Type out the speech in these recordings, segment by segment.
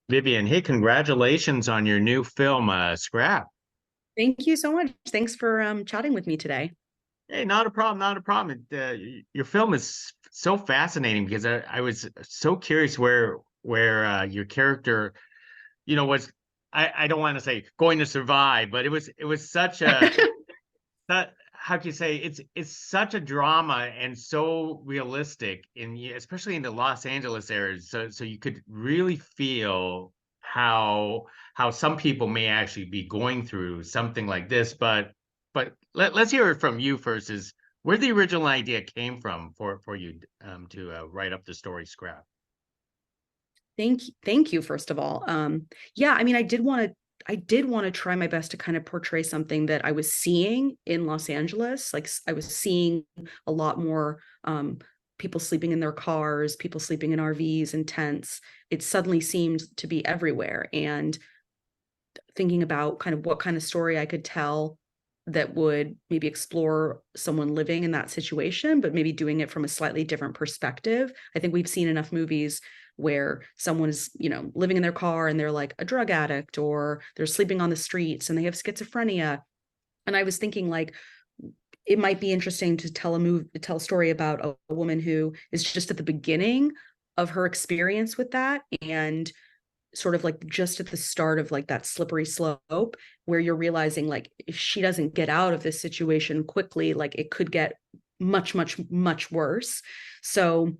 Vivian, hey, congratulations on your new film, Scrap. Thank you so much. Thanks for chatting with me today. Hey, not a problem, not a problem. Your film is so fascinating because I was so curious where your character, was I don't want to say going to survive, but it was such a that how can you say it's such a drama and so realistic especially in the Los Angeles area. So you could really feel how some people may actually be going through something like this. But let's hear it from you first. Is where the original idea came from for you to write up the story Scrap? Thank you, first of all. Yeah, I mean, I did want to try my best to kind of portray something that I was seeing in Los Angeles. Like I was seeing a lot more people sleeping in their cars, people sleeping in RVs and tents. It suddenly seemed to be everywhere. And thinking about kind of what kind of story I could tell that would maybe explore someone living in that situation, but maybe doing it from a slightly different perspective. I think we've seen enough movies where someone is, living in their car and they're like a drug addict or they're sleeping on the streets and they have schizophrenia. And I was thinking like it might be interesting to tell a story about a woman who is just at the beginning of her experience with that and sort of like just at the start of like that slippery slope where you're realizing like if she doesn't get out of this situation quickly, like it could get much worse. So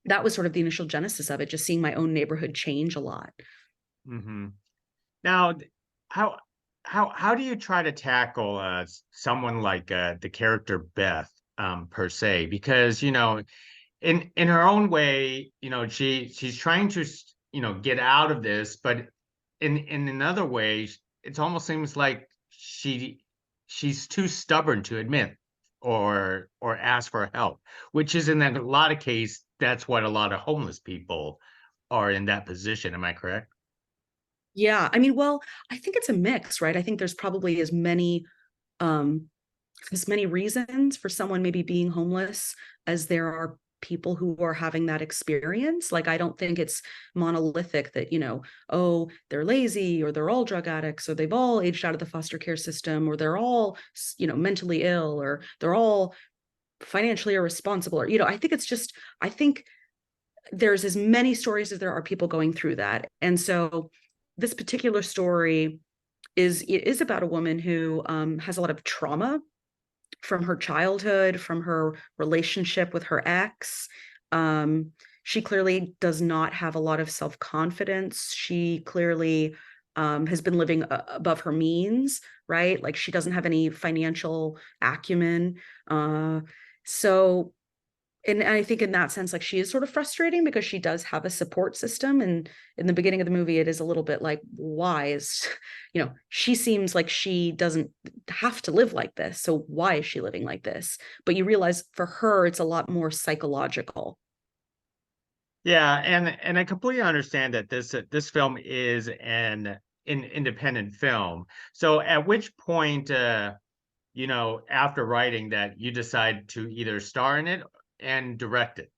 that was sort of the initial genesis of it, just seeing my own neighborhood change a lot. Hmm. Now, how how do you try to tackle someone like the character Beth per se? Because in her own way, she's trying to get out of this, but in another way, it almost seems like she's too stubborn to admit or ask for help, which is in a lot of cases that's what a lot of homeless people are in that position. Am I correct? Yeah, I mean, well, I think it's a mix, right? I think there's probably um as many reasons for someone maybe being homeless as there are people who are having that experience. Like, I don't think it's monolithic that, oh, they're lazy or they're all drug addicts or they've all aged out of the foster care system or they're all, mentally ill or they're all financially irresponsible or, I think it's just, I think there's as many stories as there are people going through that. And so this particular story it is about a woman who has a lot of trauma from her childhood, from her relationship with her ex. Um, she clearly does not have a lot of self confidence. She clearly has been living above her means, right? Like she doesn't have any financial acumen. So and I think in that sense, like she is sort of frustrating because she does have a support system. And in the beginning of the movie, it is a little bit like, why is, she seems like she doesn't have to live like this. So why is she living like this? But you realize for her, it's a lot more psychological. Yeah, and I completely understand that this film is an independent film. So at which point, after writing that, you decide to either star in it and direct it?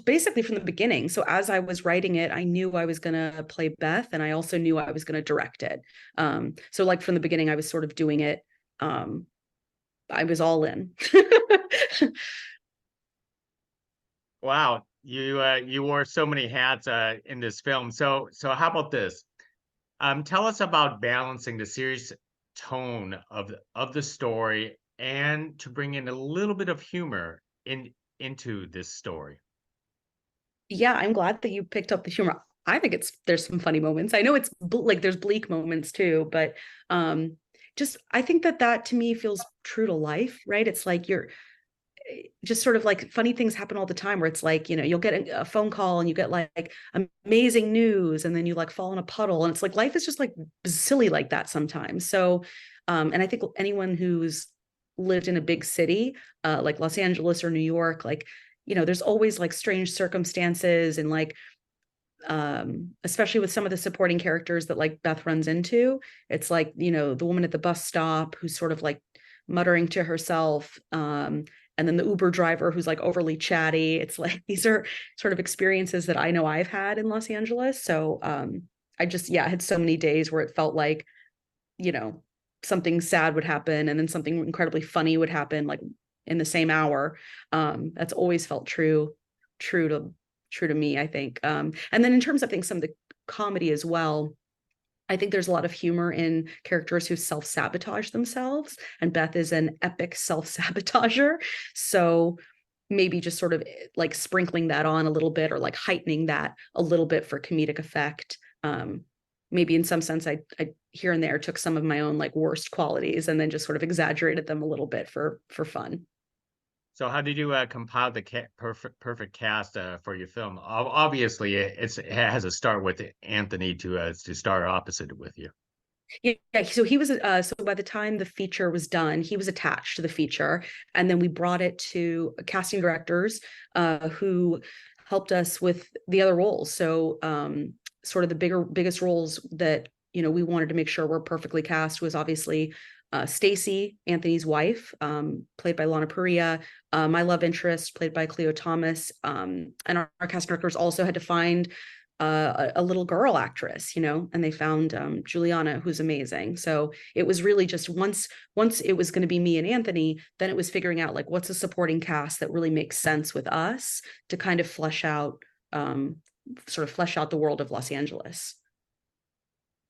Basically from the beginning. So as I was writing it, I knew I was going to play Beth and I also knew I was going to direct it. So like from the beginning, I was sort of doing it. Um, I was all in. Wow, you wore so many hats in this film. So how about this? Tell us about balancing the serious tone of the story and to bring in a little bit of humor into this story. Yeah, I'm glad that you picked up the humor. I think there's some funny moments. I know like there's bleak moments too, but just I think that to me feels true to life, right? It's like you're just sort of like funny things happen all the time where it's like, you'll get a phone call and you get like amazing news and then you like fall in a puddle and it's like life is just like silly like that sometimes. So and I think anyone who's lived in a big city like Los Angeles or New York, like there's always like strange circumstances and like especially with some of the supporting characters that like Beth runs into. It's like, the woman at the bus stop who's sort of like muttering to herself. and then the Uber driver who's like overly chatty. It's like these are sort of experiences that I know I've had in Los Angeles. So I just, yeah, I had so many days where it felt like, you know, something sad would happen and then something incredibly funny would happen like in the same hour. That's always felt true to true to me, I think. And then in terms of, I think, some of the comedy as well, I think there's a lot of humor in characters who self-sabotage themselves, and Beth is an epic self-sabotager. So maybe just sort of like sprinkling that on a little bit, or like heightening that a little bit for comedic effect. Maybe in some sense, I here and there took some of my own like worst qualities and then just sort of exaggerated them a little bit for fun. So how did you compile the perfect cast for your film? Obviously, it has a start with Anthony to star opposite with you. Yeah, so he was so by the time the feature was done, he was attached to the feature, and then we brought it to casting directors who helped us with the other roles. So sort of the biggest roles that, you know, we wanted to make sure were perfectly cast was obviously Stacy, Anthony's wife, played by Lana Parrilla, my love interest, played by Cleo Thomas, and our cast directors also had to find a little girl actress, you know, and they found Juliana, who's amazing. So it was really just once it was going to be me and Anthony, then it was figuring out like what's a supporting cast that really makes sense with us to kind of sort of flesh out the world of Los Angeles.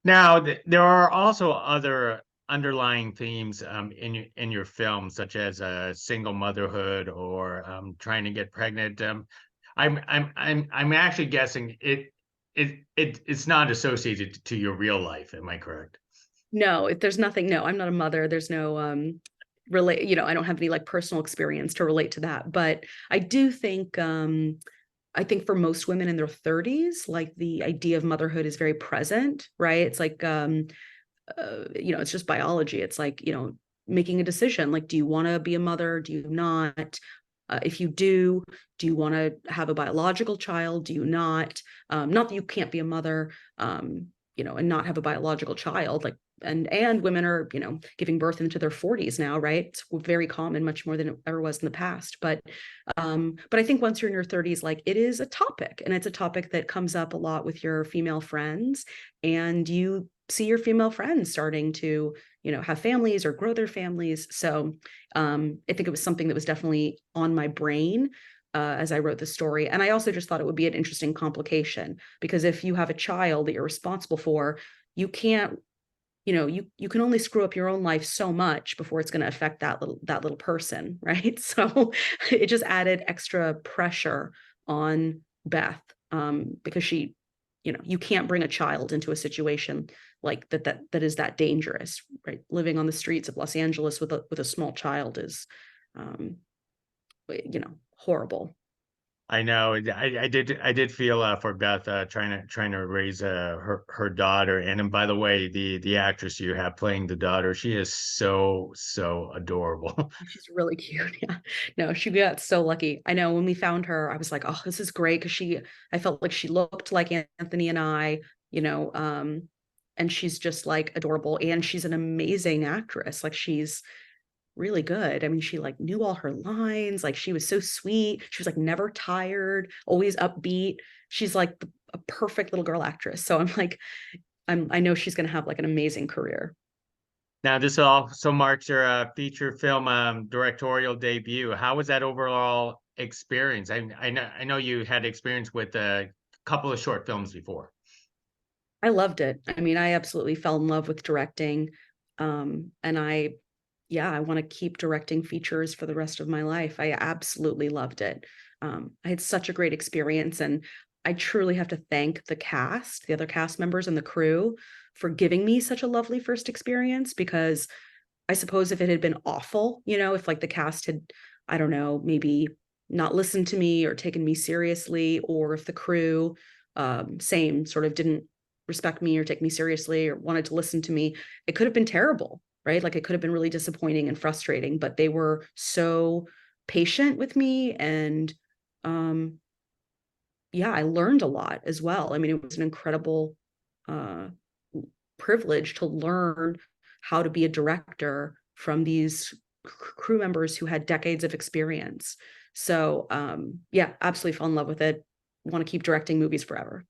Now, there are also other underlying themes in your film, such as single motherhood or trying to get pregnant. I'm actually guessing it's not associated to your real life. Am I correct? No, if there's nothing, no, I'm not a mother. There's no relate, you know, I don't have any like personal experience to relate to that. But I do think I think for most women in their 30s, like the idea of motherhood is very present, right? It's like you know, it's just biology. It's like, you know, making a decision. Like, do you want to be a mother? Do you not? If you do you want to have a biological child? Do you not? Not that you can't be a mother, you know, and not have a biological child. Like, and women are, you know, giving birth into their 40s now, right? It's very common, much more than it ever was in the past. But I think once you're in your 30s, like it is a topic, and it's a topic that comes up a lot with your female friends, and you see your female friends starting to, you know, have families or grow their families. So I think it was something that was definitely on my brain as I wrote the story. And I also just thought it would be an interesting complication, because if you have a child that you're responsible for, you can't, you know, you can only screw up your own life so much before it's going to affect that little person, right? So it just added extra pressure on Beth, because she, you know, you can't bring a child into a situation like that is that dangerous, right? Living on the streets of Los Angeles with a small child is um you know, horrible. I know. I did feel for Beth trying to raise her daughter. And by the way, the actress you have playing the daughter, she is so adorable. She's really cute. Yeah. No, she got so lucky. I know when we found her, I was like, oh, this is great, because I felt like she looked like Anthony and I, you know, and she's just like adorable, and she's an amazing actress. Like she's really good. I mean, she like knew all her lines. Like she was so sweet. She was like never tired, always upbeat. She's like a perfect little girl actress. So I'm like, I know she's going to have like an amazing career. Now, this also marks your feature film directorial debut. How was that overall experience? I know you had experience with a couple of short films before. I loved it. I mean, I absolutely fell in love with directing. And yeah, I want to keep directing features for the rest of my life. I absolutely loved it. I had such a great experience, and I truly have to thank the cast, the other cast members and the crew for giving me such a lovely first experience, because I suppose if it had been awful, you know, if like the cast had, I don't know, maybe not listened to me or taken me seriously, or if the crew, same sort of didn't respect me or take me seriously or wanted to listen to me, it could have been terrible, right? Like it could have been really disappointing and frustrating, but they were so patient with me. And um, yeah, I learned a lot as well. I mean, it was an incredible uh, privilege to learn how to be a director from these crew members who had decades of experience. So yeah, absolutely fell in love with it. Want to keep directing movies forever.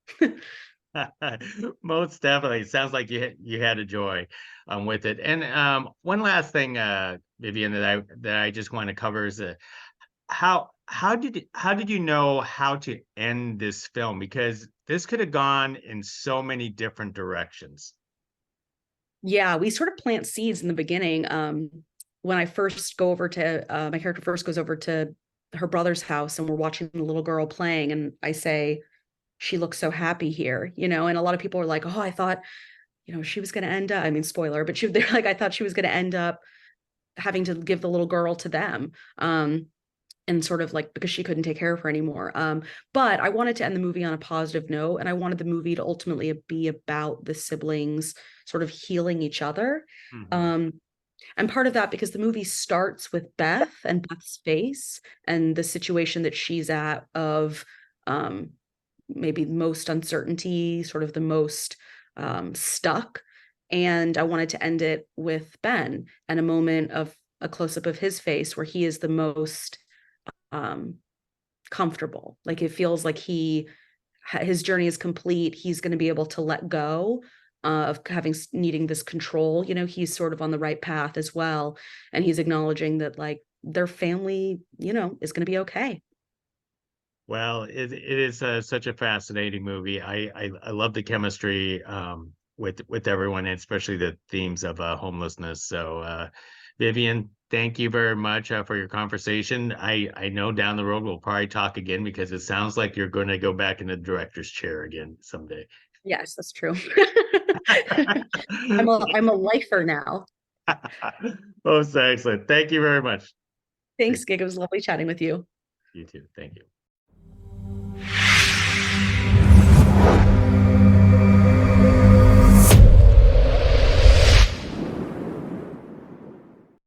Most definitely. Sounds like you had a joy with it. And one last thing, Vivian, that I just want to cover is how did you know how to end this film? Because this could have gone in so many different directions. Yeah, we sort of plant seeds in the beginning. When I first go over to my character first goes over to her brother's house and we're watching the little girl playing, and I say, she looks so happy here, you know, and a lot of people are like, oh, I thought, you know, she was going to end up, I mean, spoiler, but they're like, I thought she was going to end up having to give the little girl to them. And sort of like because she couldn't take care of her anymore. But I wanted to end the movie on a positive note, and I wanted the movie to ultimately be about the siblings sort of healing each other. Mhm. Um, and part of that because the movie starts with Beth and Beth's face and the situation that she's at of um, maybe most uncertainty, sort of the most stuck. And I wanted to end it with Ben and a moment of a close up of his face where he is the most um, comfortable. Like it feels like his journey is complete. He's going to be able to let go of having needing this control. You know, he's sort of on the right path as well, and he's acknowledging that like their family, you know, is going to be okay. Well, it is such a fascinating movie. I love the chemistry with everyone, and especially the themes of homelessness. So, Vivian, thank you very much for your conversation. I know down the road we'll probably talk again because it sounds like you're going to go back in the director's chair again someday. Yes, that's true. I'm a lifer now. Most excellent. Thank you very much. Thanks, Gig. It was lovely chatting with you. You too. Thank you.